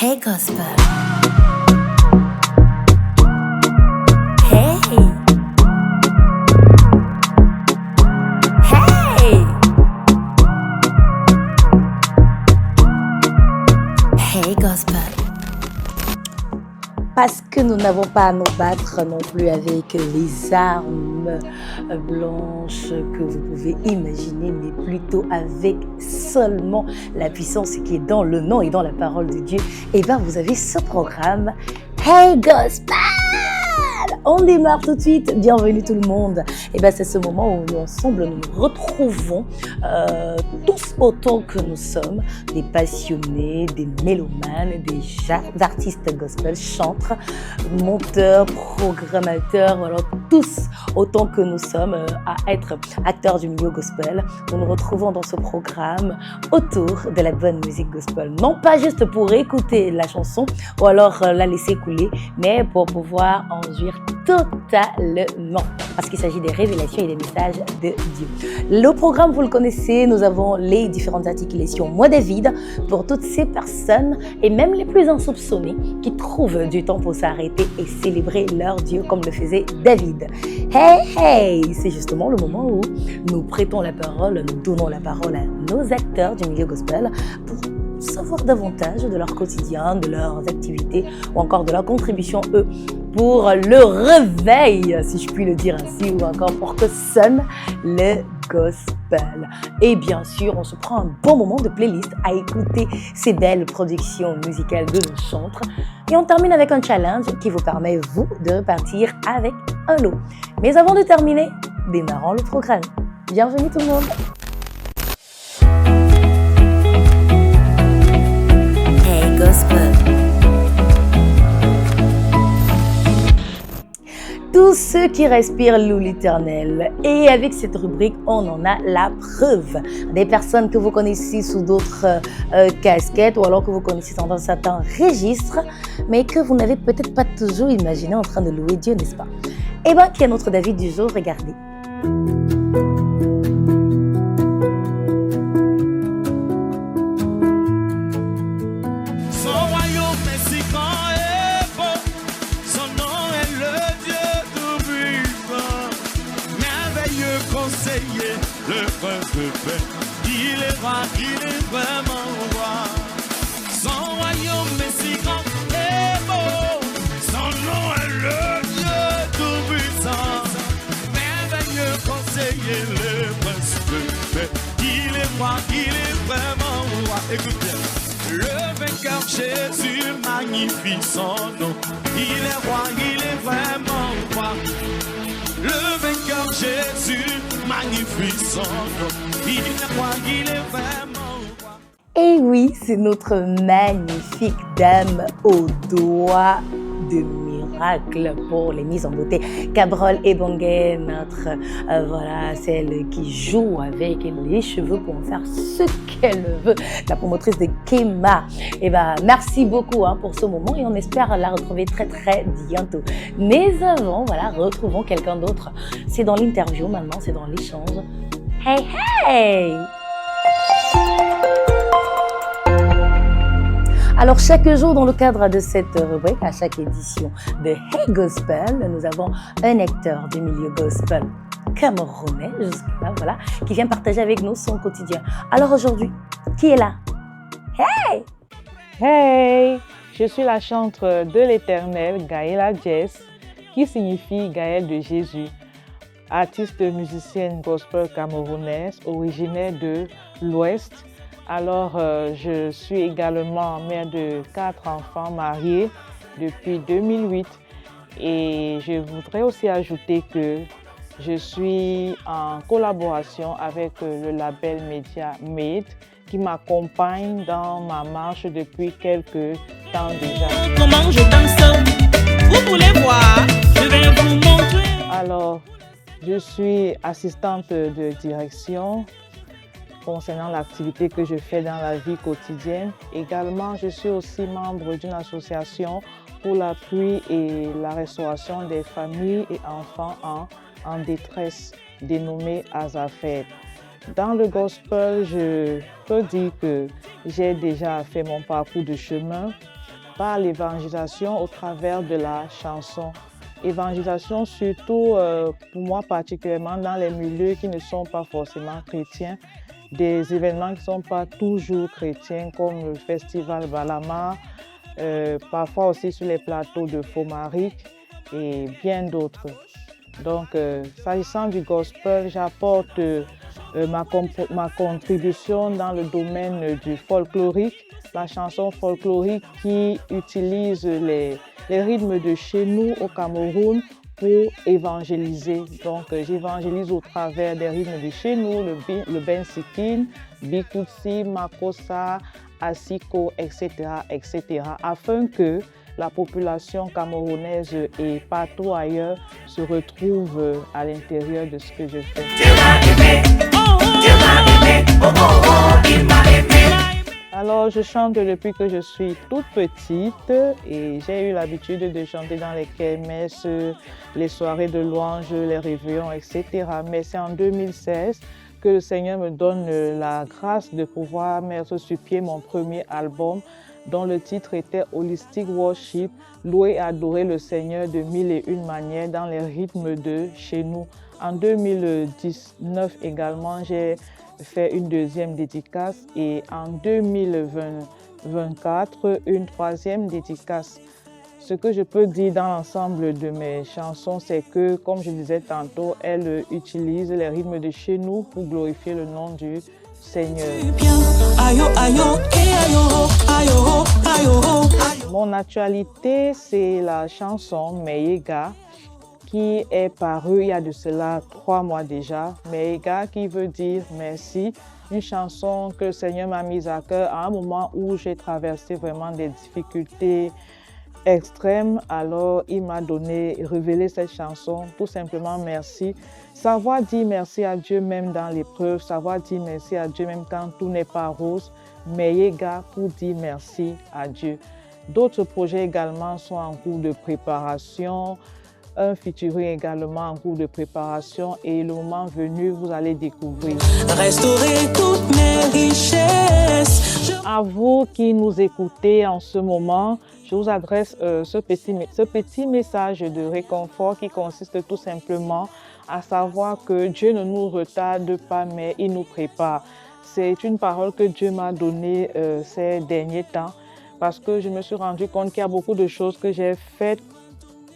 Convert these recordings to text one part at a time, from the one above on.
Hey Gospel. Hey. Hey. Hey Gospel. Parce que nous n'avons pas à nous battre non plus avec les armes blanches que vous pouvez imaginer, mais plutôt avec seulement la puissance qui est dans le nom et dans la parole de Dieu. Et bien, vous avez ce programme Hey Gospel. On démarre tout de suite. Bienvenue tout le monde. Et bien, c'est ce moment où nous ensemble nous nous retrouvons tous autant que nous sommes, des passionnés, des mélomanes, des artistes gospel, chantres, monteurs, programmateurs, voilà, tous autant que nous sommes à être acteurs du milieu gospel. Nous nous retrouvons dans ce programme autour de la bonne musique gospel. Non pas juste pour écouter la chanson ou alors la laisser couler, mais pour pouvoir en jouir totalement, parce qu'il s'agit des révélations et des messages de Dieu. Le programme, vous le connaissez, nous avons les différentes articulations. Moi, David, pour toutes ces personnes, et même les plus insoupçonnés, qui trouvent du temps pour s'arrêter et célébrer leur Dieu comme le faisait David. Hey, hey, c'est justement le moment où nous prêtons la parole, nous donnons la parole à nos acteurs du milieu gospel pour savoir davantage de leur quotidien, de leurs activités ou encore de leur contribution, eux, pour le réveil, si je puis le dire ainsi, ou encore pour que sonne le gospel. Et bien sûr, on se prend un bon moment de playlist à écouter ces belles productions musicales de nos chantres. Et on termine avec un challenge qui vous permet, vous, de repartir avec un lot. Mais avant de terminer, démarrons le programme. Bienvenue tout le monde. Hey Gospel. Tous ceux qui respirent louent l'Éternel. Et avec cette rubrique, on en a la preuve. Des personnes que vous connaissez sous d'autres casquettes ou alors que vous connaissez dans certains registres, mais que vous n'avez peut-être pas toujours imaginé en train de louer Dieu, n'est-ce pas? Eh bien, qui est notre David du jour? Regardez. Le prince de paix, il est roi, il est vraiment roi. Son royaume est si grand et beau, son nom est le Dieu tout-puissant. Merveilleux conseiller, le prince de paix, il est roi, il est vraiment roi. Écoute bien, le vainqueur Jésus magnifie son nom. Il est roi, il est vraiment roi. Le vainqueur Jésus magnifie son nom. Il est roi, il est vraiment roi. Et oui, c'est notre magnifique dame aux doigts de miracle pour les mises en beauté. Cabrol Ebongue, notre voilà, celle qui joue avec les cheveux pour en faire ce qu'elle veut, la promotrice de Kema. Et ben, merci beaucoup pour ce moment et on espère la retrouver très très bientôt. Mais avant, voilà, retrouvons quelqu'un d'autre. C'est dans l'interview maintenant, c'est dans l'échange. Hey hey! Alors, chaque jour, dans le cadre de cette rubrique, à chaque édition de Hey Gospel, nous avons un acteur du milieu gospel camerounais, jusque-là, voilà, qui vient partager avec nous son quotidien. Alors aujourd'hui, qui est là? Hey! Hey! Je suis la chantre de l'Éternel, Gaëla Jess, qui signifie Gaëlle de Jésus, artiste musicienne gospel camerounaise, originaire de l'Ouest. Alors, je suis également mère de 4 enfants mariés depuis 2008 et je voudrais aussi ajouter que je suis en collaboration avec le label Média Made qui m'accompagne dans ma marche depuis quelques temps déjà. Comment je danse? Vous voulez voir? Je vais vous montrer. Alors, je suis assistante de direction concernant l'activité que je fais dans la vie quotidienne. Également, je suis aussi membre d'une association pour l'appui et la restauration des familles et enfants en détresse, dénommée Azafed. Dans le gospel, je peux dire que j'ai déjà fait mon parcours de chemin par l'évangélisation au travers de la chanson. Évangélisation surtout, pour moi particulièrement, dans les milieux qui ne sont pas forcément chrétiens, des événements qui ne sont pas toujours chrétiens comme le festival Balama, parfois aussi sur les plateaux de Fomaric et bien d'autres. Donc, s'agissant du gospel, j'apporte ma contribution dans le domaine du folklorique, la chanson folklorique qui utilise les rythmes de chez nous au Cameroun pour évangéliser. Donc, j'évangélise au travers des rythmes de chez nous, le bensikin, bikoutsi, makossa, asiko, etc., afin que la population camerounaise et partout ailleurs se retrouve à l'intérieur de ce que je fais. Alors, je chante depuis que je suis toute petite et j'ai eu l'habitude de chanter dans les kermesses, les soirées de louanges, les réveillons, etc. Mais c'est en 2016 que le Seigneur me donne la grâce de pouvoir mettre sur pied mon premier album dont le titre était Holistic Worship, louer et adorer le Seigneur de mille et une manières dans les rythmes de chez nous. En 2019 également, j'ai fait une deuxième dédicace et en 2024, une troisième dédicace. Ce que je peux dire dans l'ensemble de mes chansons, c'est que, comme je disais tantôt, elles utilisent les rythmes de chez nous pour glorifier le nom du Seigneur. Mon actualité, c'est la chanson Meyega qui est parue il y a de cela 3 mois déjà. Meyega qui veut dire merci. Une chanson que le Seigneur m'a mise à cœur à un moment où j'ai traversé vraiment des difficultés extrêmes. Alors, il m'a révélé cette chanson, tout simplement merci. Savoir dire merci à Dieu même dans l'épreuve, savoir dire merci à Dieu même quand tout n'est pas rose. Meyega pour dire merci à Dieu. D'autres projets également sont en cours de préparation. Un featuring également en cours de préparation et le moment venu, vous allez découvrir. Restaurer toutes mes richesses. À vous qui nous écoutez en ce moment, je vous adresse ce petit message de réconfort qui consiste tout simplement à savoir que Dieu ne nous retarde pas, mais il nous prépare. C'est une parole que Dieu m'a donnée ces derniers temps parce que je me suis rendu compte qu'il y a beaucoup de choses que j'ai faites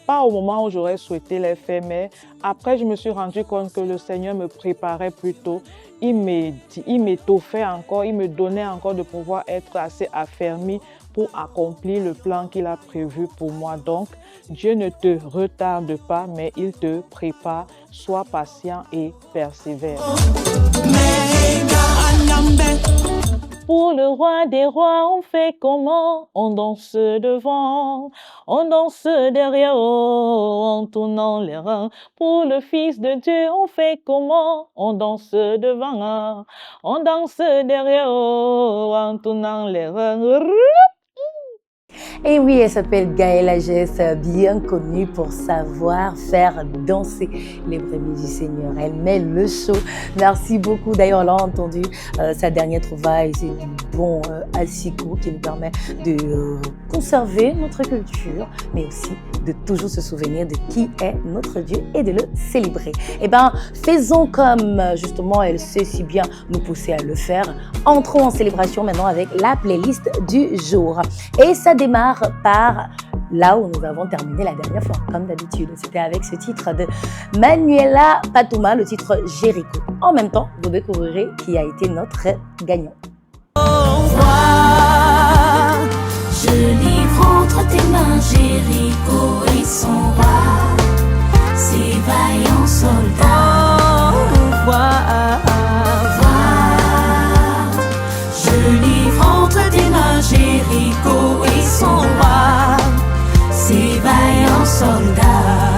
pas au moment où j'aurais souhaité les faire, mais après je me suis rendu compte que le Seigneur me préparait plutôt. Il m'étoffait encore, il me donnait encore de pouvoir être assez affermi pour accomplir le plan qu'il a prévu pour moi. Donc, Dieu ne te retarde pas, mais il te prépare. Sois patient et persévère. Pour le roi des rois, on fait comment? On danse devant, on danse derrière, en tournant les reins. Pour le Fils de Dieu, on fait comment? On danse devant, on danse derrière, en tournant les reins. Et oui, elle s'appelle Gaëla Jess, bien connue pour savoir faire danser les brebis du Seigneur. Elle met le show. Merci beaucoup. D'ailleurs, on l'a entendu, sa dernière trouvaille, c'est du bon asiko qui nous permet de conserver notre culture, mais aussi de toujours se souvenir de qui est notre Dieu et de le célébrer. Eh bien, faisons comme justement elle sait si bien nous pousser à le faire. Entrons en célébration maintenant avec la playlist du jour. Et ça démarre par là où nous avons terminé la dernière fois, comme d'habitude. C'était avec ce titre de Manuela Patouma, le titre Jéricho. En même temps, vous découvrirez qui a été notre gagnant. Je livre entre tes mains Jéricho et son roi, ses vaillants soldats. Je livre entre tes mains Jéricho et son roi, ses vaillants soldats.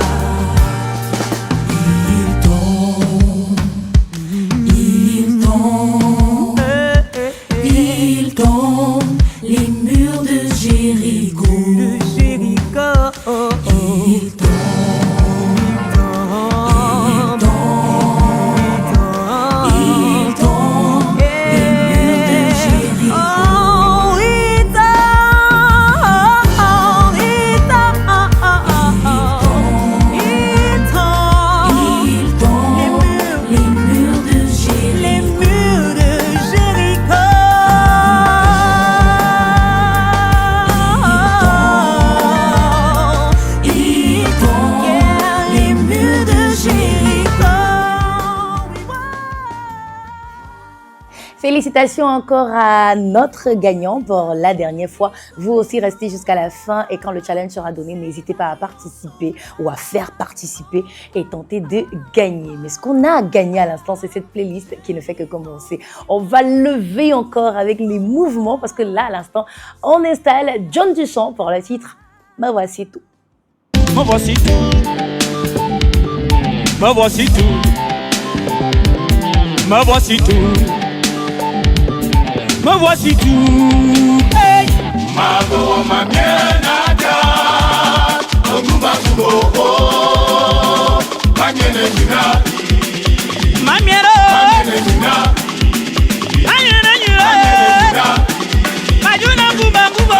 Ils tombent, les murs de Jéricho. Ils tombent. Félicitations encore à notre gagnant pour la dernière fois. Vous aussi restez jusqu'à la fin et quand le challenge sera donné, n'hésitez pas à participer ou à faire participer et tenter de gagner. Mais ce qu'on a à gagner à l'instant, c'est cette playlist qui ne fait que commencer. On va lever encore avec les mouvements parce que là, à l'instant, on installe John Duchamp pour le titre « Me voici tout ». Me voici tout. Me voici tout. Me voici tout. Me voici tout. Hey. Mago ma mienada. Oguma kubo. Ma miene dina. Ma miene. Ma miene dina. Ma miene dina. Ma juna kuba kubo.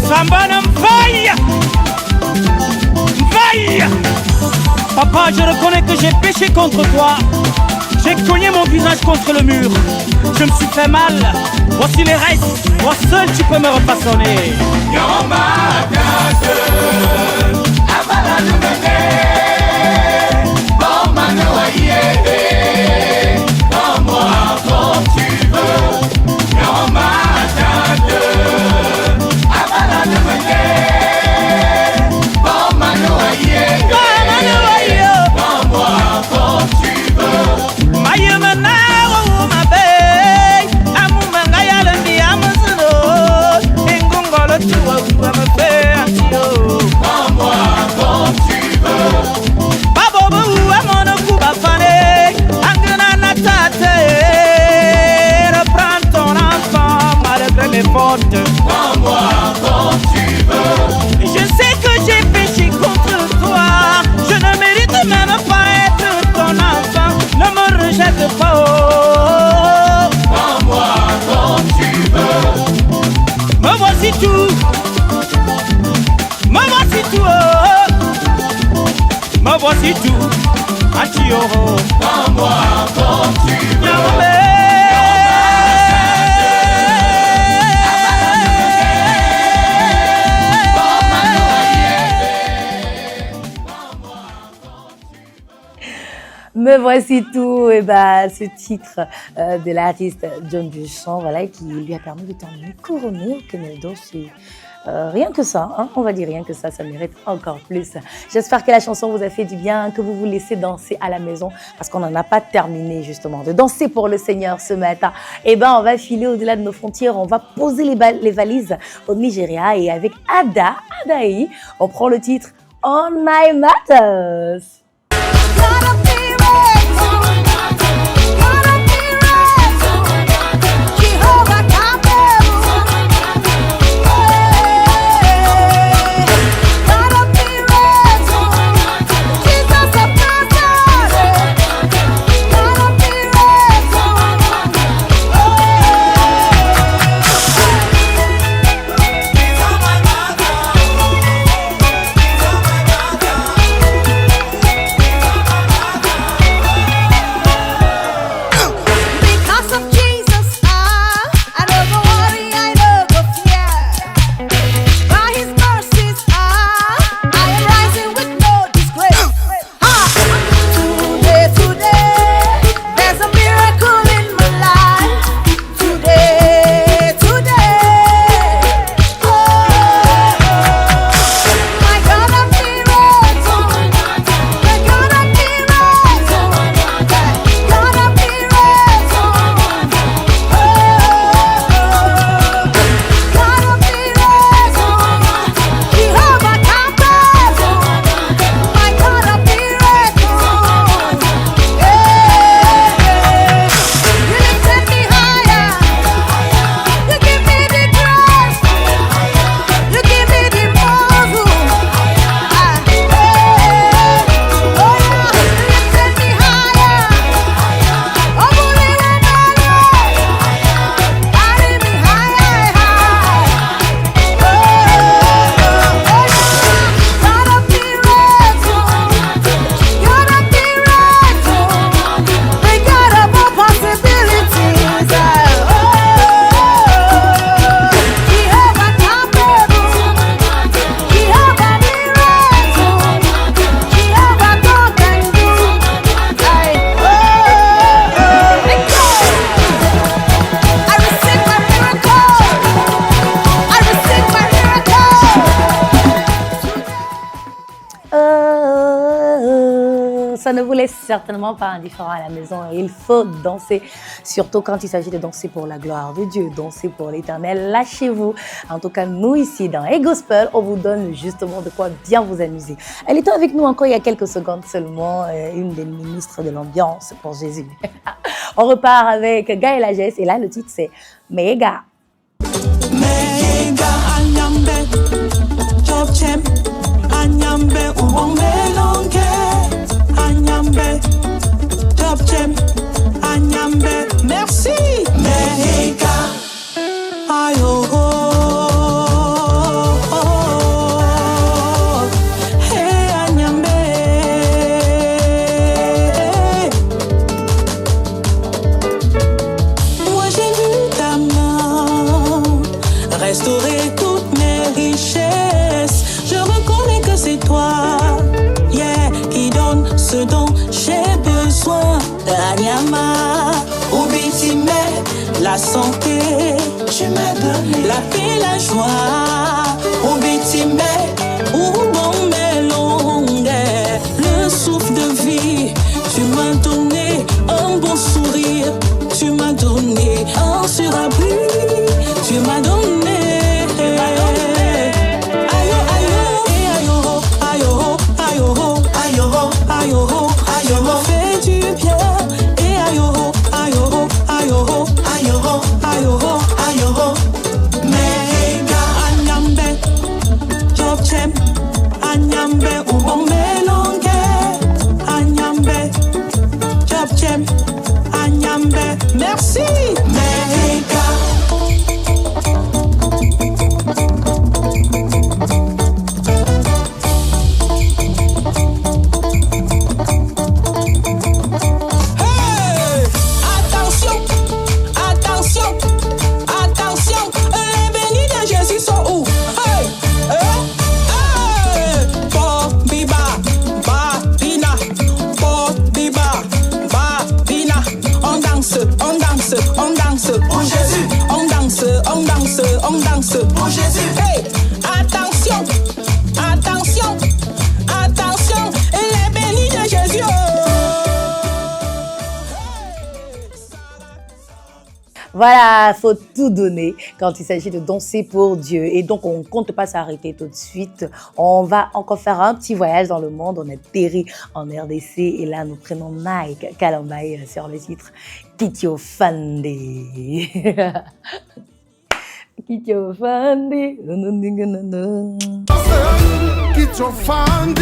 Sambana m'vaille. Papa, je reconnais que j'ai péché contre toi. J'ai cogné mon visage contre le mur. Je me suis fait mal. Voici les restes. Toi seul tu peux me refaçonner. Prends-moi comme tu veux. Je sais que j'ai péché contre toi. Je ne mérite même pas être ton enfant. Ne me rejette pas. Oh. Prends-moi comme tu veux. Me voici tout. Me voici tout. Oh. Me voici tout. Achio. Prends-moi comme tu veux. Me voici tout, et bah ce titre de l'artiste John Duchamp, voilà, qui lui a permis de terminer couronné au Canada. C'est rien que ça, hein, on va dire rien que ça mérite encore plus. J'espère que la chanson vous a fait du bien, que vous vous laissez danser à la maison, parce qu'on n'en a pas terminé justement de danser pour le Seigneur ce matin. Et ben on va filer au-delà de nos frontières, on va poser les valises au Nigeria et avec Adaï, on prend le titre On My Matters. ça ne vous laisse certainement pas indifférent à la maison. Il faut danser, surtout quand il s'agit de danser pour la gloire de Dieu, danser pour l'Éternel. Lâchez-vous. En tout cas, nous ici dans Hey Gospel, on vous donne justement de quoi bien vous amuser. Elle était avec nous encore il y a quelques secondes seulement, une des ministres de l'ambiance pour Jésus. On repart avec Gaëla Jess et là le titre c'est Mega. Mega anyambe, chop chem, anyambe ubombe longe, anyambe, chop chem, anyambe, merci. Mega, ayo hey anyambe, moi j'ai vu ta main restaurer toutes mes richesses. Je reconnais que c'est toi, yeah, qui donne ce dont j'ai besoin. Anyama, Ubitime, la santé, tu m'as donné la paix, la joie. Ubitime, Ubon Melongue, le souffle de vie. Tu m'as donné un bon sourire, tu m'as donné un surabri, tu m'as donné. Fais du bien et ayo, ayo, ayo, ayo, ayo, ayo. Mega anyambe, chop chem, anyambe ubon melonge, anyambe, chop chem, anyambe. Merci. Mega. On danse pour Jésus. Hey, attention, attention, attention, les bénis de Jésus. Voilà, faut tout donner quand il s'agit de danser pour Dieu. Et donc, on ne compte pas s'arrêter tout de suite. On va encore faire un petit voyage dans le monde. On atterrit en RDC et là, nous prenons Mike Kalambaye sur le titre Kitio Fande. Kitio Fande. Kitio Fande. Kitio Fande.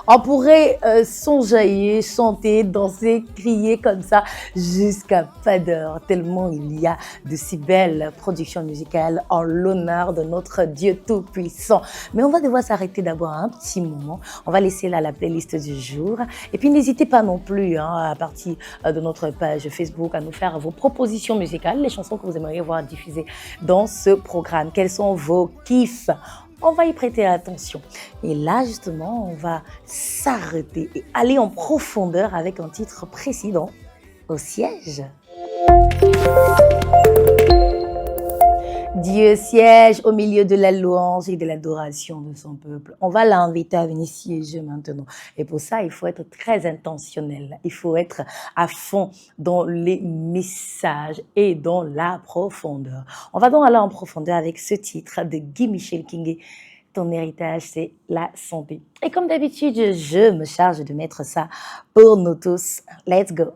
On pourrait s'enjailler, chanter, danser, crier comme ça jusqu'à pas d'heure, tellement il y a de si belles productions musicales en l'honneur de notre Dieu Tout-Puissant. Mais on va devoir s'arrêter d'abord un petit moment. On va laisser là la playlist du jour. Et puis n'hésitez pas non plus, à partir de notre page Facebook, à nous faire vos propositions musicales, les chansons que vous aimeriez voir diffusées dans ce programme. Quels sont vos kiffs? On va y prêter attention. Et là, justement, on va s'arrêter et aller en profondeur avec un titre précis dans Au siège. Dieu siège au milieu de la louange et de l'adoration de son peuple. On va l'inviter à venir siéger maintenant. Et pour ça, il faut être très intentionnel. Il faut être à fond dans les messages et dans la profondeur. On va donc aller en profondeur avec ce titre de Guy Michel Kingé. Ton héritage, c'est la santé. Et comme d'habitude, je me charge de mettre ça pour nous tous. Let's go.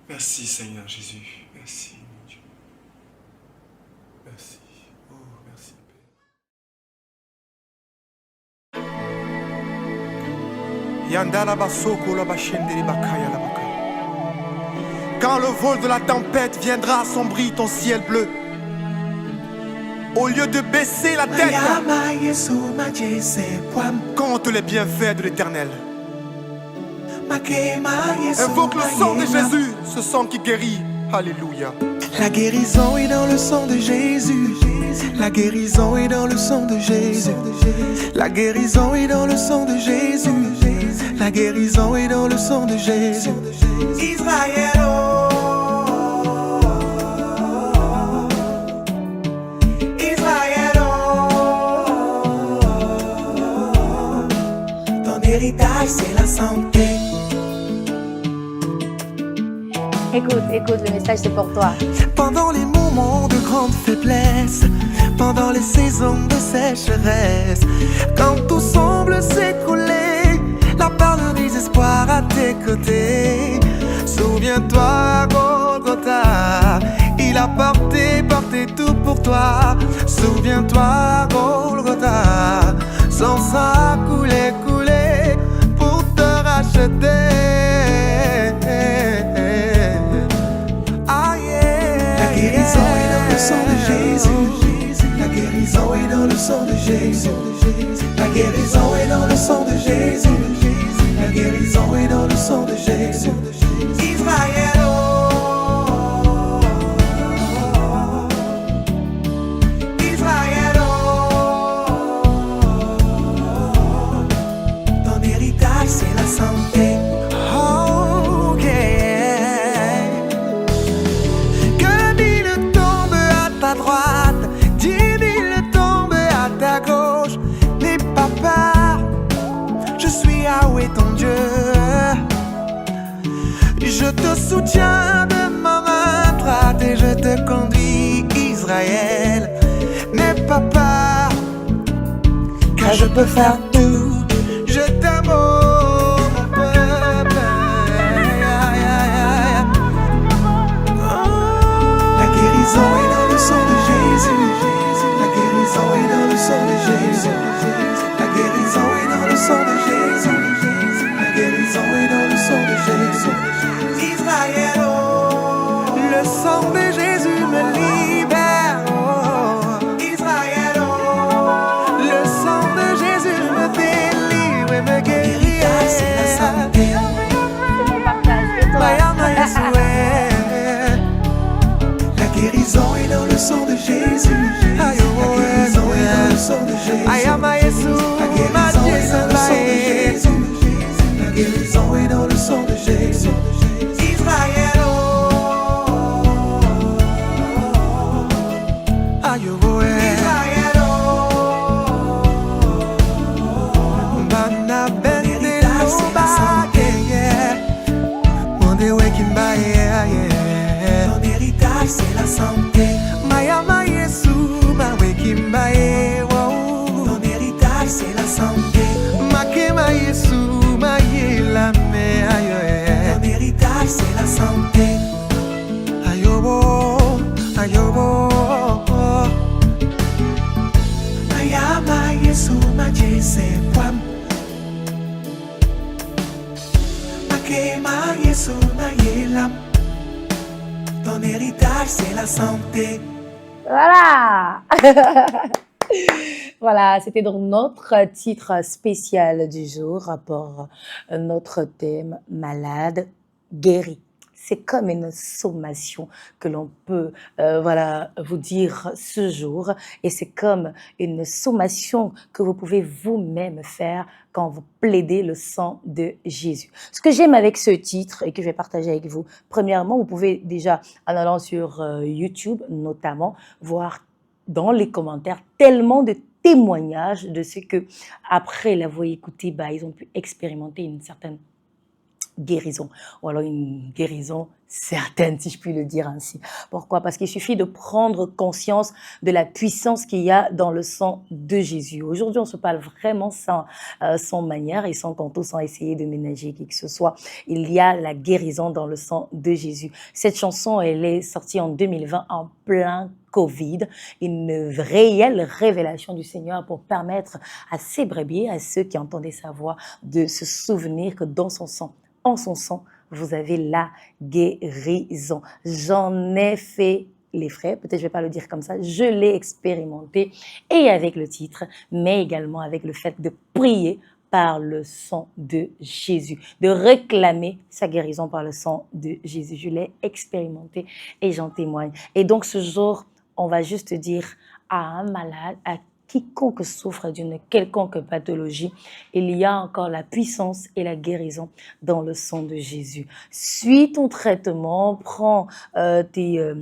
Merci Seigneur Jésus, merci mon Dieu. Merci, oh merci Père. Yandala basoko la bashendeli bakaya la baka. Quand le vol de la tempête viendra assombrir ton ciel bleu, au lieu de baisser la tête, compte les bienfaits de l'Éternel. Invoque le sang de Jésus, ce sang qui guérit. Alléluia. La guérison est dans le sang de Jésus. La guérison est dans le sang de Jésus. La guérison est dans le sang de Jésus. La guérison est dans le sang de Jésus. Israël, oh. Israël, oh. Ton héritage c'est la santé. Écoute, le message c'est pour toi. Pendant les moments de grande faiblesse, pendant les saisons de sécheresse, quand tout semble s'écrouler, la part de désespoir à tes côtés. Souviens-toi, Golgotha, il a porté tout pour toi. Souviens-toi, Golgotha, son sang a coulé pour te racheter. La guérison est dans le sang de Jésus. La guérison est dans le sang de Jésus. La guérison est dans le sang de Jésus. Israël, oh. Israël, oh. Ton héritage c'est la santé. Oh, yeah. Que mille tombent à ta droite, 10 000 tombent à ta gauche. N'aie pas peur, je suis Yahweh ton Dieu. Je te soutiens de ma main droite et je te conduis, Israël. N'aie pas peur, car je peux faire tout. Je t'aime, oh, mon peuple. La guérison est dans le sang de Jésus. La guérison est dans le sang de Jésus. La guérison est dans le sang de Jésus. La guérison est dans le sang de Jésus. Israël, oh. Le sang de Jésus me libère, oh. Israël, oh. Le sang de Jésus me délivre et me guérit. C'est la santé. C'est mon partage. La guérison est dans le sang de Jésus. La guérison est dans le sang de Jésus. La guérison est dans le sang de Jésus. La guérison est dans le sang de Jésus. Israël, oh. Israël, oh. l'héritage, c'est la santé. Voilà. Voilà, c'était donc notre titre spécial du jour pour notre thème malade guéri. C'est comme une sommation que l'on peut voilà, vous dire ce jour et c'est comme une sommation que vous pouvez vous-même faire quand vous plaidez le sang de Jésus. Ce que j'aime avec ce titre et que je vais partager avec vous, premièrement, vous pouvez déjà, en allant sur YouTube notamment, voir dans les commentaires tellement de témoignages de ce que, après l'avoir écouté, bah, ils ont pu expérimenter une certaine guérison, ou alors une guérison certaine, si je puis le dire ainsi. Pourquoi? Parce qu'il suffit de prendre conscience de la puissance qu'il y a dans le sang de Jésus. Aujourd'hui, on se parle vraiment sans manière et sans contour, sans essayer de ménager qui que ce soit. Il y a la guérison dans le sang de Jésus. Cette chanson, elle est sortie en 2020 en plein Covid, une réelle révélation du Seigneur pour permettre à ses brebis, à ceux qui entendaient sa voix, de se souvenir que dans son sang, en son sang, vous avez la guérison. J'en ai fait les frais, peut-être je vais pas le dire comme ça, je l'ai expérimenté et avec le titre, mais également avec le fait de prier par le sang de Jésus, de réclamer sa guérison par le sang de Jésus. Je l'ai expérimenté et j'en témoigne. Et donc ce jour, on va juste dire à un malade, à quiconque souffre d'une quelconque pathologie, il y a encore la puissance et la guérison dans le sang de Jésus. Suis ton traitement, prends tes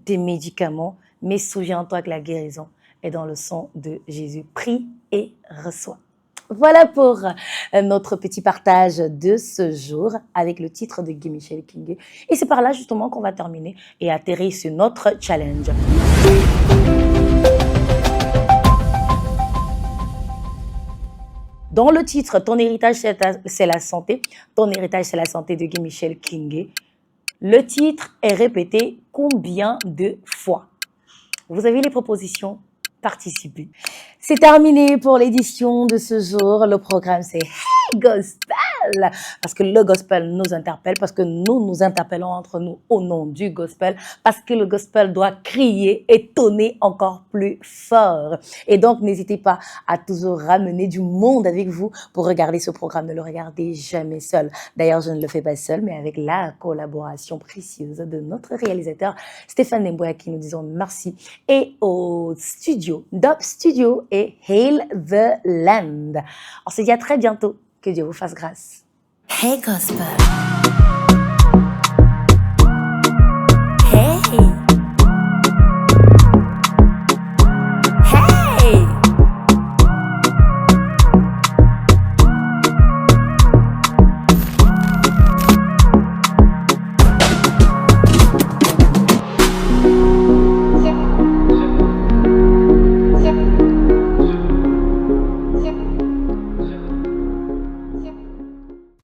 médicaments, mais souviens-toi que la guérison est dans le sang de Jésus. Prie et reçois. Voilà pour notre petit partage de ce jour avec le titre de Guy Michel King. Et c'est par là justement qu'on va terminer et atterrir sur notre challenge. Dans le titre, ton héritage c'est la santé, ton héritage c'est la santé de Guy Michel King. Le titre est répété combien de fois? Vous avez les propositions? Participez. C'est terminé pour l'édition de ce jour. Le programme c'est Hey Gospel, parce que le gospel nous interpelle, parce que nous interpellons entre nous au nom du gospel, parce que le gospel doit crier et tonner encore plus fort. Et donc n'hésitez pas à toujours ramener du monde avec vous pour regarder ce programme. Ne le regardez jamais seul. D'ailleurs, je ne le fais pas seul, mais avec la collaboration précieuse de notre réalisateur Stéphane Mboya, qui nous disons merci, et au studio, Dub Studio et Hail the Land. On se dit à très bientôt. Que Dieu vous fasse grâce. Hey Gospel.